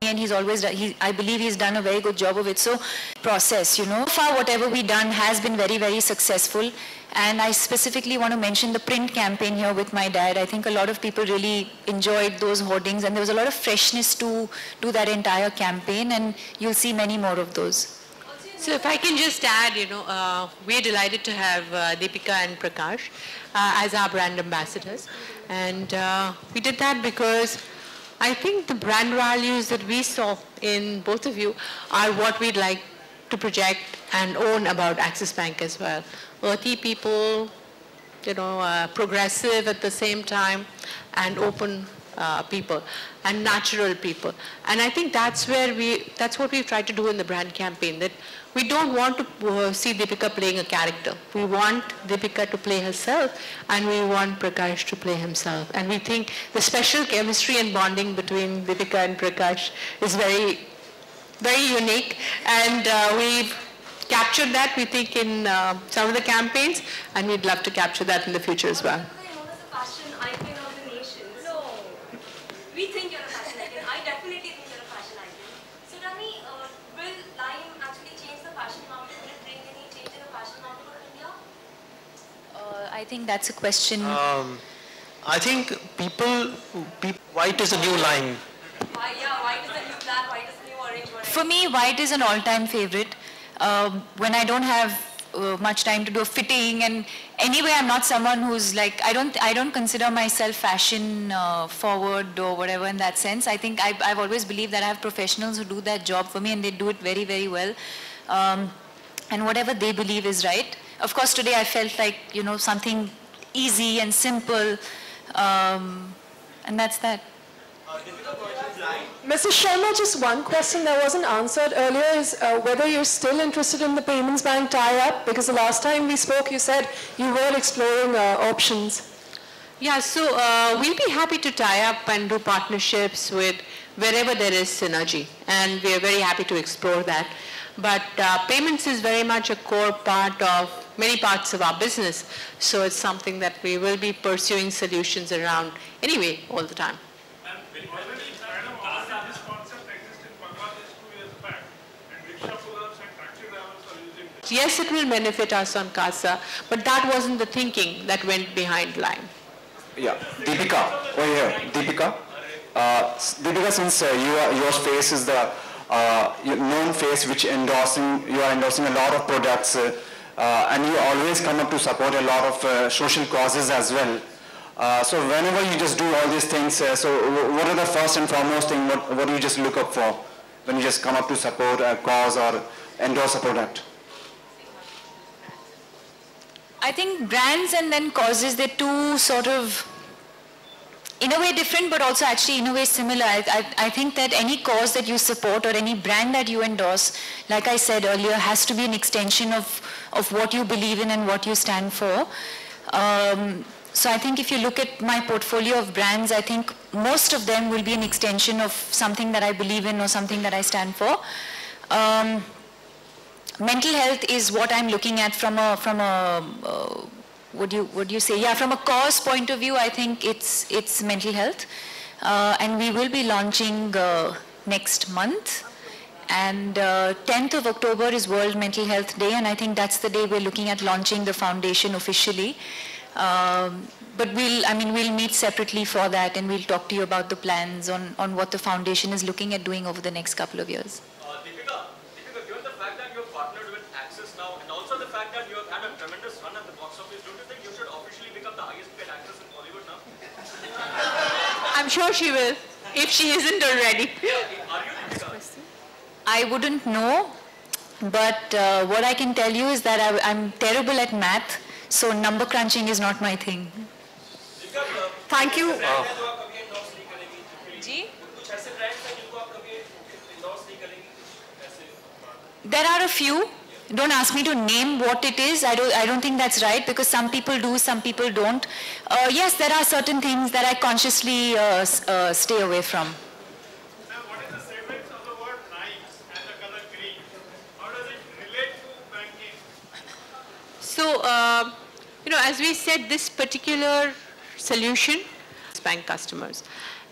and he's always I believe he's done a very good job of it. So process, you know, far whatever we done has been very, very successful. And I specifically want to mention the print campaign here with my dad. I think a lot of people really enjoyed those hoardings, and there was a lot of freshness to that entire campaign, and you'll see many more of those. So if I can just add, you know, we're delighted to have Deepika and Prakash as our brand ambassadors. And we did that because I think the brand values that we saw in both of you are what we'd like to project and own about Axis Bank as well. Earthy people, you know, progressive at the same time, and open people, and natural people. And I think that's what we've tried to do in the brand campaign, that we don't want to see Deepika playing a character. We want Deepika to play herself, and we want Prakash to play himself. And we think the special chemistry and bonding between Deepika and Prakash is very, very unique. And we've captured that, we think, in some of the campaigns, and we'd love to capture that in the future as well. We think you're a fashion icon. I definitely think you're a fashion icon. So tell me, will Lime actually change the fashion market? Will it bring any change in the fashion market of India? I think that's a question. I think white is a new lime. White is the new black, white is the new orange. For me, white is an all-time favorite. When I don't have much time to do fitting, and anyway, I'm not someone who's like, I don't consider myself fashion forward or whatever in that sense. I think I've always believed that I have professionals who do that job for me, and they do it very, very well. And whatever they believe is right. Of course, today I felt like, you know, something easy and simple, and that's that. Mrs. Sharma, just one question that wasn't answered earlier is whether you're still interested in the Payments Bank tie-up, because the last time we spoke you said you were exploring options. Yeah, so we'll be happy to tie up and do partnerships with wherever there is synergy, and we are very happy to explore that. But payments is very much a core part of many parts of our business, so it's something that we will be pursuing solutions around anyway all the time. Yes, it will benefit us on CASA, but that wasn't the thinking that went behind Lime. Yeah, Deepika, over here. Deepika, Deepika, since your face is the known face which you are endorsing a lot of products, and you always come up to support a lot of social causes as well. So whenever you just do all these things, so what are the first and foremost thing, what do you just look up for when you just come up to support a cause or endorse a product? I think brands and then causes, they're two sort of, in a way different, but also actually in a way similar. I think that any cause that you support or any brand that you endorse, like I said earlier, has to be an extension of what you believe in and what you stand for. So I think if you look at my portfolio of brands, I think most of them will be an extension of something that I believe in or something that I stand for. Mental health is what I'm looking at from a what do you say? Yeah, from a cause point of view, I think it's mental health, and we will be launching next month. And 10th of October is World Mental Health Day, and I think that's the day we're looking at launching the foundation officially. But we'll meet separately for that, and we'll talk to you about the plans on what the foundation is looking at doing over the next couple of years. Deepika, given the fact that you've partnered with Axis now, and also the fact that you have had a tremendous run at the box office, don't you think you should officially become the highest paid actress in Bollywood now? I'm sure she will, if she isn't already. Are you, Deepika? I wouldn't know, but what I can tell you is that I'm terrible at math, so number crunching is not my thing. Thank you. There are a few. Don't ask me to name what it is. I don't think that's right, because some people do, some people don't. Yes, there are certain things that I consciously stay away from. So, as we said, this particular solution is bank customers.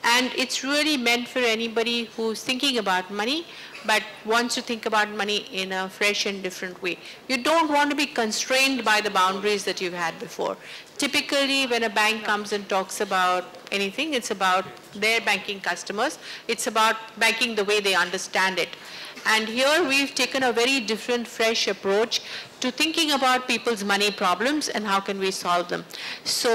And it's really meant for anybody who's thinking about money, but wants to think about money in a fresh and different way. You don't want to be constrained by the boundaries that you've had before. Typically, when a bank comes and talks about anything, it's about their banking customers. It's about banking the way they understand it. And here we've taken a very different, fresh approach to thinking about people's money problems and how can we solve them. So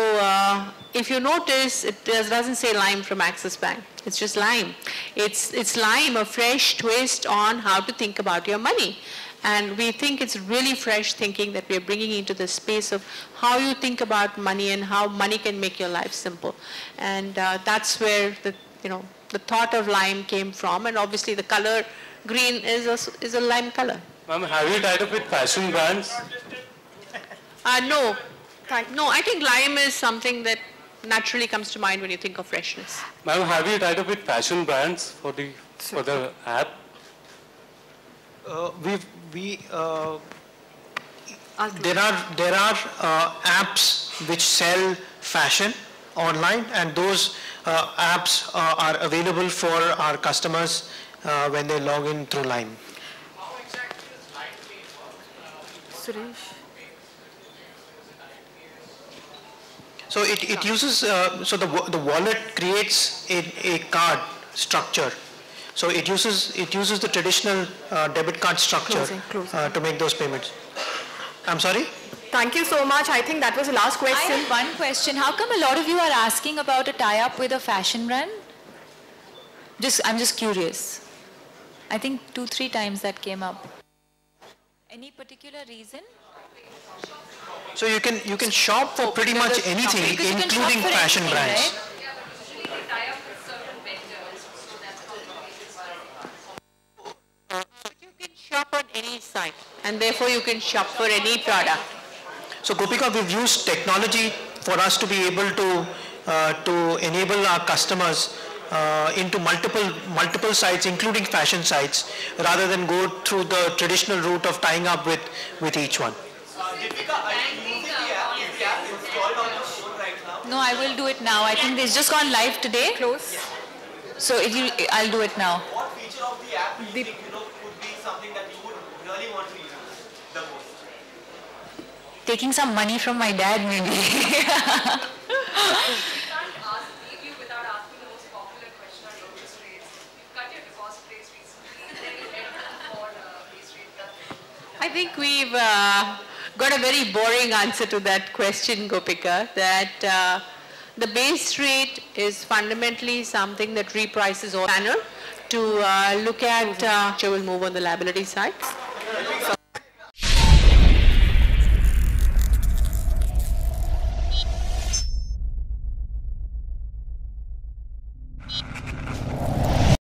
if you notice, it doesn't say Lime from Axis Bank. It's just Lime. It's Lime, a fresh twist on how to think about your money. And we think it's really fresh thinking that we're bringing into the space of how you think about money and how money can make your life simple. And that's where the thought of Lime came from. And obviously the color green is a lime color. Ma'am, have you tied up with fashion brands? No. No, I think lime is something that naturally comes to mind when you think of freshness. Ma'am, have you tied up with fashion brands for the app? There are apps which sell fashion online, and those apps are available for our customers when they log in through Lime. How exactly does Lime work? Suresh? So it uses, so the wallet creates a card structure. So it uses the traditional debit card structure to make those payments. I'm sorry? Thank you so much. I think that was the last I question. have one question. How come a lot of you are asking about a tie-up with a fashion brand? I'm just curious. I think 2-3 times that came up. Any particular reason? So you can shop for pretty much anything, Because you can shop including for fashion anything, brands. right? Usually they tie up with certain vendors, so that's how the payments work. But you can shop on any site, and therefore you can shop for any product. So Deepika, we've used technology for us to be able to enable our customers into multiple sites, including fashion sites, rather than go through the traditional route of tying up with each one. Deepika, are you using the app? Is the app installed on your phone right now? No, I will do it now. I think it's just gone live today. Close. So I'll do it now. What feature of the app do you think would be something that you would really want to use the most? Taking some money from my dad, maybe. You can't leave you without asking the most popular question on interest rates. You've cut your deposit rates recently, and then you head for base rate cut. I think we've got a very boring answer to that question, Deepika, that the base rate is fundamentally something that reprices all manner to look at, will move on the liability side.